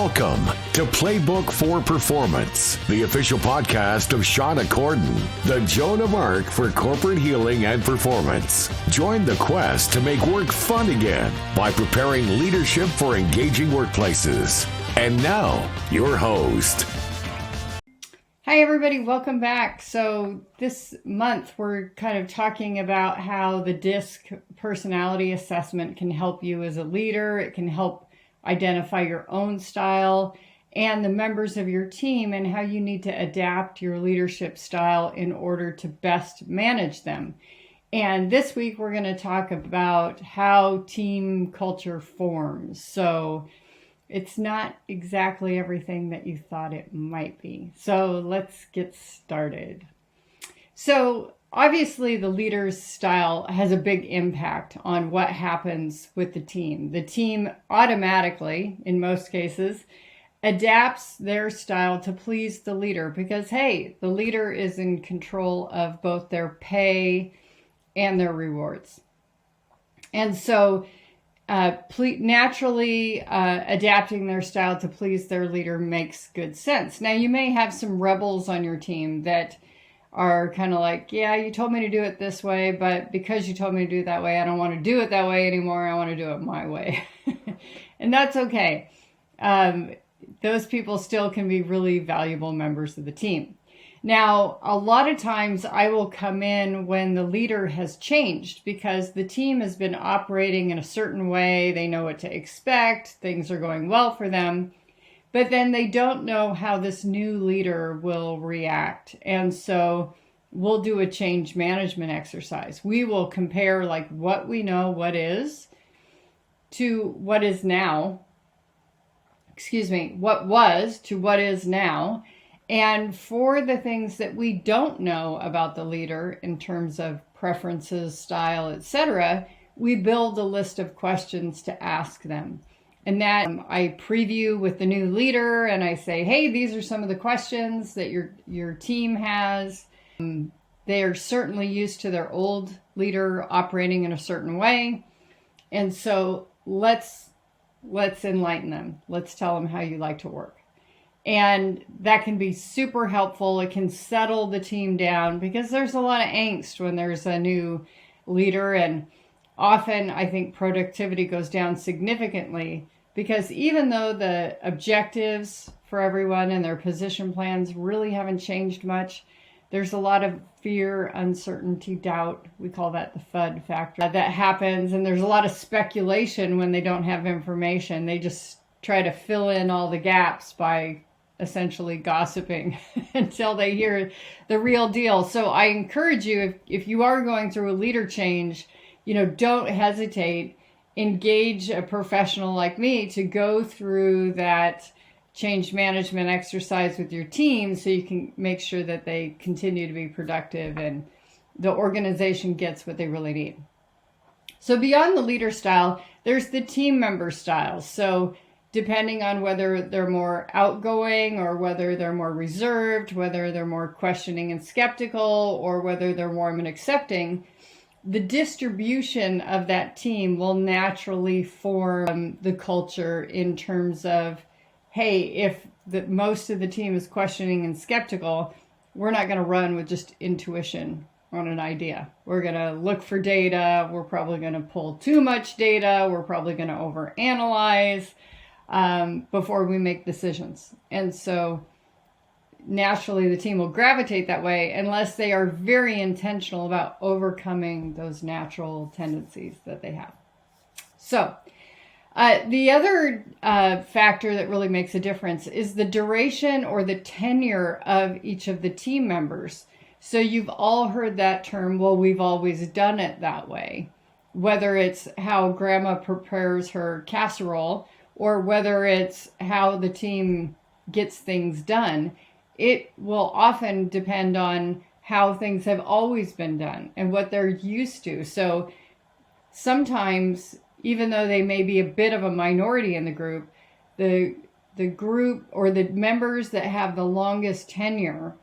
Welcome to Playbook for Performance, the official podcast of Shauna Corden, the Joan of Arc for corporate healing and performance. Join the quest to make work fun again by preparing leadership for engaging workplaces. And now, your host. Hi, everybody. Welcome back. So this month, we're kind of talking about how the DISC personality assessment can help you as a leader. It can help identify your own style and the members of your team and how you need to adapt your leadership style in order to best manage them. And this week, we're going to talk about how team culture forms. So it's not exactly everything that you thought it might be. So let's get started. So obviously the leader's style has a big impact on what happens with the team. The team automatically, in most cases, adapts their style to please the leader because, hey, the leader is in control of both their pay and their rewards. And so naturally, adapting their style to please their leader makes good sense. Now, you may have some rebels on your team that are kind of like, yeah, you told me to do it this way, but because you told me to do it that way, I don't want to do it that way anymore. I want to do it my way. And that's okay. Those people still can be really valuable members of the team. Now, a lot of times I will come in when the leader has changed because the team has been operating in a certain way. They know what to expect. Things are going well for them. But then they don't know how this new leader will react. And so we'll do a change management exercise. We will compare like what we know, what is, to what is now. What was to what is now. And for the things that we don't know about the leader in terms of preferences, style, etc., we build a list of questions to ask them. And that I preview with the new leader and I say, hey, these are some of the questions that your team has. They are certainly used to their old leader operating in a certain way. And so let's enlighten them. Let's tell them how you like to work. And that can be super helpful. It can settle the team down because there's a lot of angst when there's a new leader. And often I think productivity goes down significantly because even though the objectives for everyone and their position plans really haven't changed much, there's a lot of fear, uncertainty, doubt. We call that the FUD factor that happens. And there's a lot of speculation when they don't have information. They just try to fill in all the gaps by essentially gossiping until they hear the real deal. So I encourage you, if you are going through a leader change, don't hesitate. Engage a professional like me to go through that change management exercise with your team so you can make sure that they continue to be productive and the organization gets what they really need. So beyond the leader style, there's the team member style. So depending on whether they're more outgoing or whether they're more reserved, whether they're more questioning and skeptical, or whether they're warm and accepting, the distribution of that team will naturally form the culture in terms of, hey, if most of the team is questioning and skeptical, we're not going to run with just intuition on an idea. We're going to look for data. We're probably going to pull too much data. We're probably going to overanalyze before we make decisions. And so naturally the team will gravitate that way unless they are very intentional about overcoming those natural tendencies that they have. So the other factor that really makes a difference is the duration or the tenure of each of the team members. So you've all heard that term, well, we've always done it that way. Whether it's how grandma prepares her casserole or whether it's how the team gets things done, it will often depend on how things have always been done and what they're used to. So sometimes, even though they may be a bit of a minority in the group, the group or the members that have the longest tenure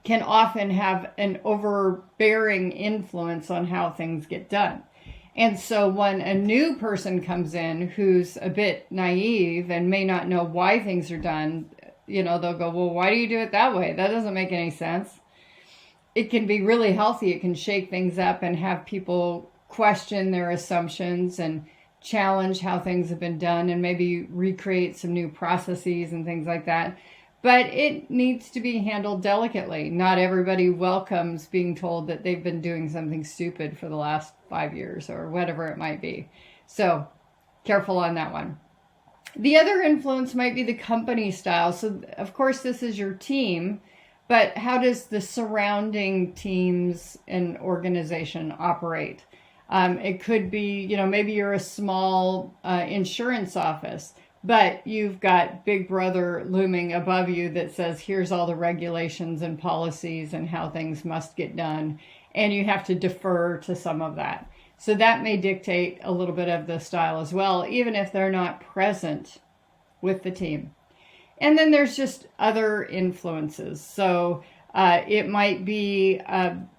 can often have an overbearing influence on how things get done. And so when a new person comes in who's a bit naive and may not know why things are done, they'll go, well, why do you do it that way? That doesn't make any sense. It can be really healthy. It can shake things up and have people question their assumptions and challenge how things have been done and maybe recreate some new processes and things like that. But it needs to be handled delicately. Not everybody welcomes being told that they've been doing something stupid for the last 5 years or whatever it might be. So careful on that one. The other influence might be the company style. So of course, this is your team, but how does the surrounding teams and organization operate? It could be, maybe you're a small insurance office, but you've got Big Brother looming above you that says, here's all the regulations and policies and how things must get done. And you have to defer to some of that. So that may dictate a little bit of the style as well, even if they're not present with the team. And then there's just other influences. So it might be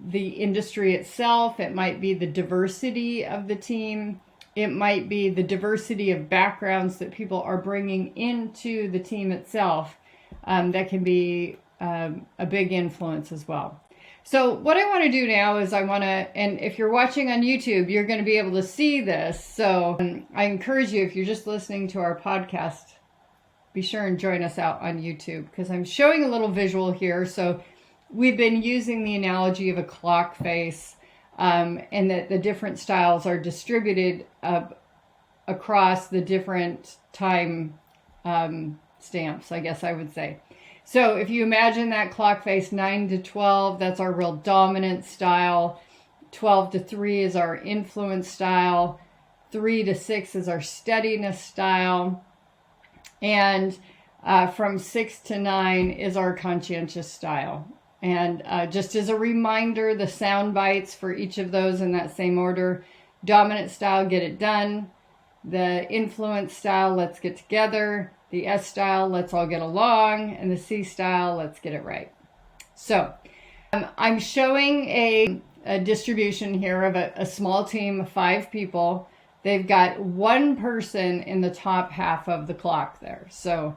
the industry itself. It might be the diversity of the team. It might be the diversity of backgrounds that people are bringing into the team itself. That can be a big influence as well. So what I want to do now is and if you're watching on YouTube, you're going to be able to see this. So I encourage you, if you're just listening to our podcast, be sure and join us out on YouTube because I'm showing a little visual here. So we've been using the analogy of a clock face. And that the different styles are distributed across the different time stamps, I guess I would say. So if you imagine that clock face 9 to 12, that's our real dominant style. 12 to 3 is our influence style. 3 to 6 is our steadiness style. And from 6 to 9 is our conscientious style. And just as a reminder, the sound bites for each of those in that same order. Dominant style, get it done. The influence style, let's get together. The S style, let's all get along. And the C style, let's get it right. So I'm showing a distribution here of a small team of 5 people. They've got one person in the top half of the clock there. So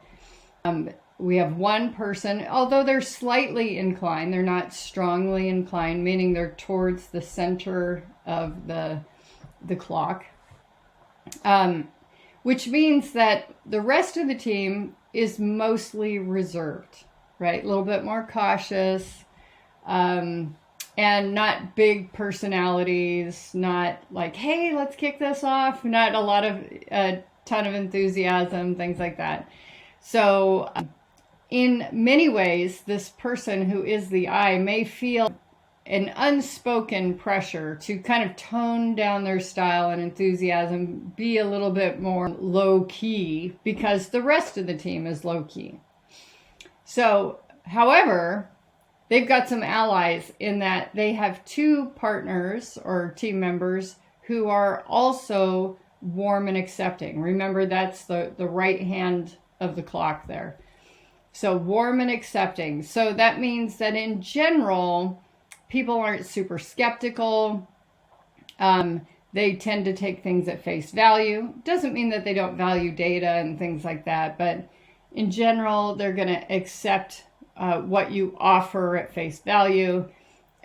we have one person, although they're slightly inclined, they're not strongly inclined, meaning they're towards the center of the clock, which means that the rest of the team is mostly reserved, right? A little bit more cautious, and not big personalities, not like, hey, let's kick this off, not a ton of enthusiasm, things like that. So in many ways, this person who is the I may feel an unspoken pressure to kind of tone down their style and enthusiasm, be a little bit more low key because the rest of the team is low key. So, however, they've got some allies in that they have 2 partners or team members who are also warm and accepting. Remember, that's the right hand of the clock there. So warm and accepting. So that means that in general, people aren't super skeptical. They tend to take things at face value. Doesn't mean that they don't value data and things like that, but in general, they're going to accept what you offer at face value.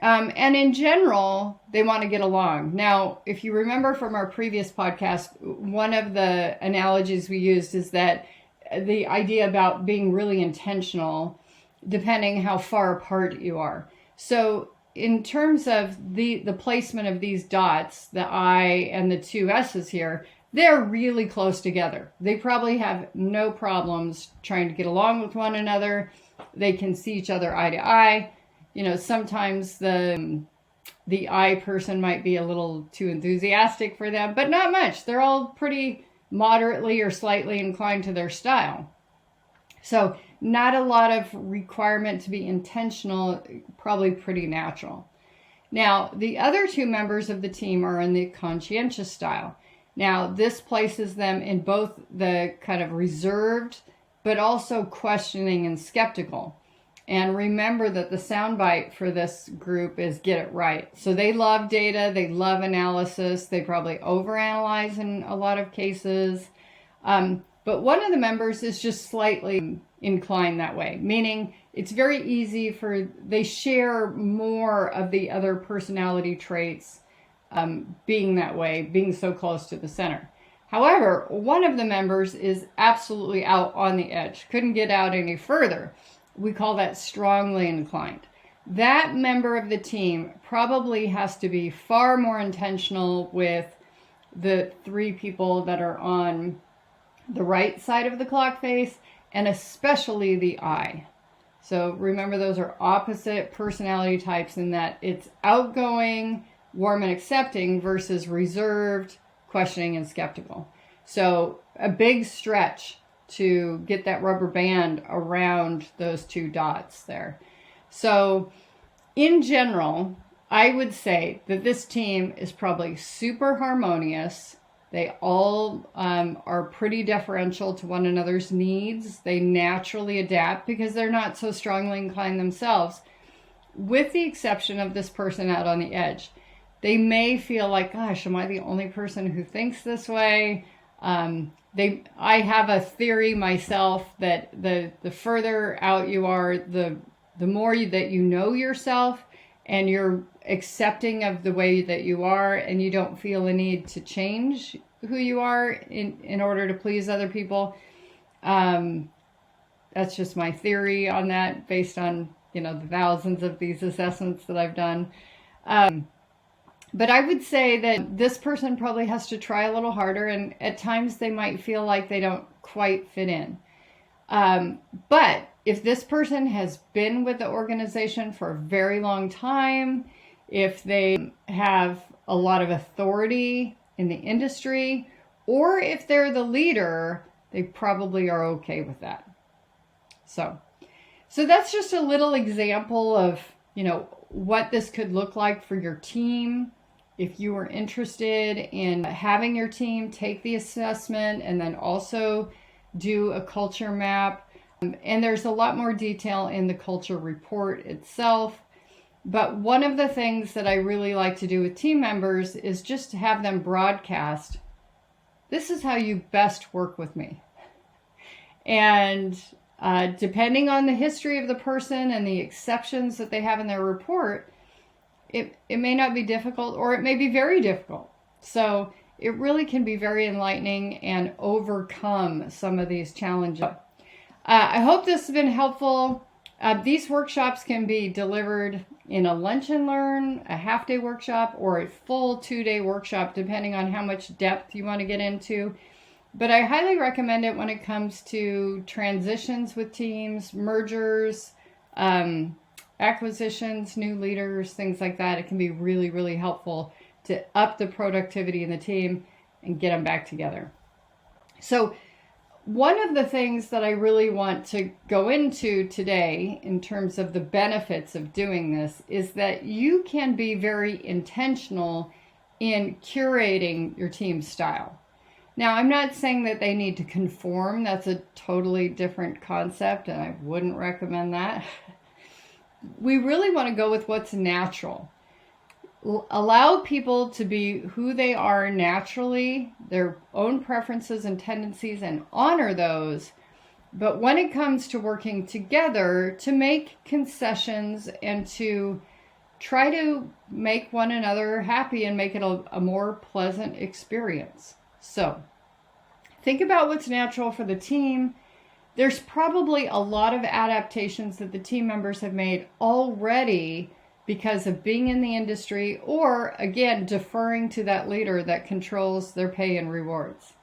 And in general, they want to get along. Now, if you remember from our previous podcast, one of the analogies we used is that the idea about being really intentional, depending how far apart you are. So in terms of the placement of these dots, the I and the 2 S's here, they're really close together. They probably have no problems trying to get along with one another. They can see each other eye to eye. Sometimes the I person might be a little too enthusiastic for them, but not much. They're all pretty moderately or slightly inclined to their style. So not a lot of requirement to be intentional, probably pretty natural. Now, the other 2 members of the team are in the conscientious style. Now, this places them in both the kind of reserved, but also questioning and skeptical. And remember that the soundbite for this group is get it right. So they love data, they love analysis, they probably overanalyze in a lot of cases. But one of the members is just slightly inclined that way, meaning it's very easy they share more of the other personality traits being that way, being so close to the center. However, one of the members is absolutely out on the edge, couldn't get out any further. We call that strongly inclined. That member of the team probably has to be far more intentional with the 3 people that are on the right side of the clock face, and especially the I. So remember, those are opposite personality types in that it's outgoing, warm and accepting versus reserved, questioning and skeptical. So a big stretch to get that rubber band around those 2 dots there. So in general, I would say that this team is probably super harmonious. They all are pretty deferential to one another's needs. They naturally adapt because they're not so strongly inclined themselves, with the exception of this person out on the edge. They may feel like, gosh, am I the only person who thinks this way? I have a theory myself that the further out you are, the more that you know yourself and you're accepting of the way that you are, and you don't feel a need to change who you are in order to please other people. That's just my theory on that, based on the thousands of these assessments that I've done. But I would say that this person probably has to try a little harder, and at times they might feel like they don't quite fit in. But if this person has been with the organization for a very long time, if they have a lot of authority in the industry, or if they're the leader, they probably are okay with that. So that's just a little example of, what this could look like for your team. If you are interested in having your team take the assessment and then also do a culture map, and there's a lot more detail in the culture report itself. But one of the things that I really like to do with team members is just to have them broadcast, this is how you best work with me. And depending on the history of the person and the exceptions that they have in their report, it may not be difficult, or it may be very difficult. So it really can be very enlightening and overcome some of these challenges. I hope this has been helpful. These workshops can be delivered in a lunch and learn, a half-day workshop, or a full 2-day workshop, depending on how much depth you want to get into. But I highly recommend it when it comes to transitions with teams, mergers, acquisitions, new leaders, things like that. It can be really, really helpful to up the productivity in the team and get them back together. So one of the things that I really want to go into today in terms of the benefits of doing this is that you can be very intentional in curating your team's style. Now, I'm not saying that they need to conform. That's a totally different concept, and I wouldn't recommend that. We really want to go with what's natural. Allow people to be who they are naturally, their own preferences and tendencies, and honor those. But when it comes to working together, to make concessions and to try to make one another happy and make it a more pleasant experience. So think about what's natural for the team. There's probably a lot of adaptations that the team members have made already because of being in the industry, or again, deferring to that leader that controls their pay and rewards.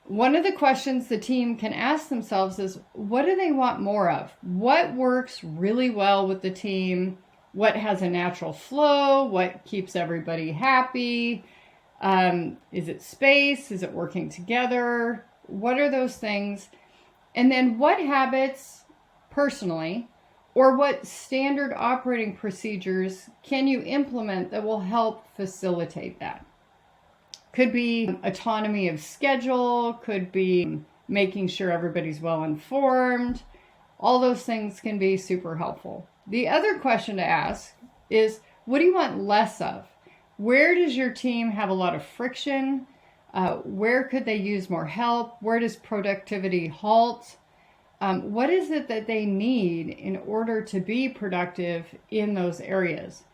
One of the questions the team can ask themselves is, what do they want more of? What works really well with the team? What has a natural flow? What keeps everybody happy? Is it space? Is it working together? What are those things? And then what habits personally, or what standard operating procedures can you implement that will help facilitate that? Could be autonomy of schedule, could be making sure everybody's well informed, All those things can be super helpful. The other question to ask is, what do you want less of? Where does your team have a lot of friction? Where could they use more help? Where does productivity halt? What is it that they need in order to be productive in those areas?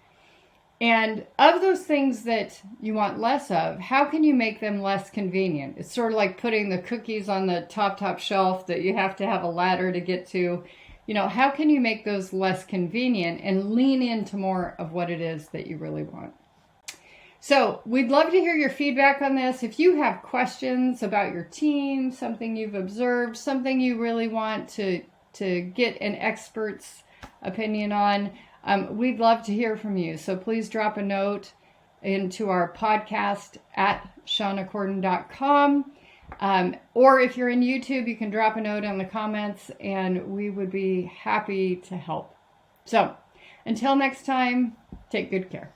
And of those things that you want less of, how can you make them less convenient? It's sort of like putting the cookies on the top shelf that you have to have a ladder to get to. How can you make those less convenient and lean into more of what it is that you really want? So we'd love to hear your feedback on this. If you have questions about your team, something you've observed, something you really want to get an expert's opinion on, we'd love to hear from you. So please drop a note into our podcast at shawnacorden.com. Or if you're in YouTube, you can drop a note in the comments and we would be happy to help. So until next time, take good care.